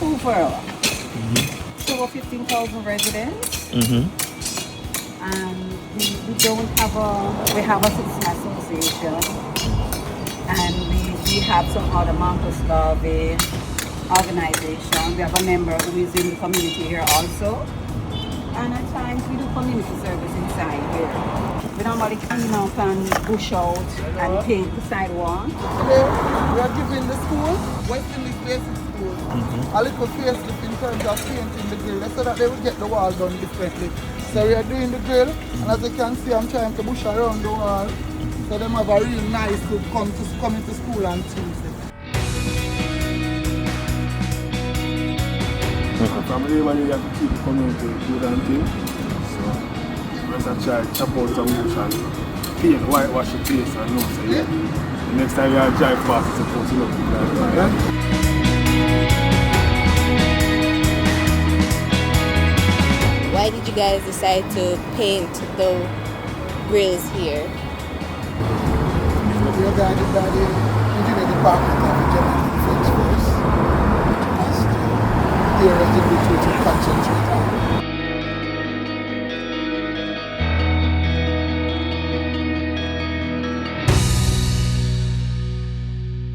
over. It's over 15,000 residents. And we don't have we have a citizen association. And we have some other Marcus Garvey organization. We have a member who is in the community here also. And at times we do community service inside here. We normally clean up and bush out and paint the sidewalk. Today we are giving the school, West Indies Basic School, a little facelift in terms of painting the grill so that they will get the wall done differently. So we are doing the grill, and as you can see I'm trying to bush around the wall so them have a real nice to come into school on Tuesday. From everybody you have to keep the community good and thing. So let's try to chop out some bush and paint, whitewash the place and know so yeah. The next time you have drive past it's supposed to look like that. Yeah? Why did you guys decide to paint the grills here? We are guided by the engineering department of the Jamaican first. As the area in which we concentrate on.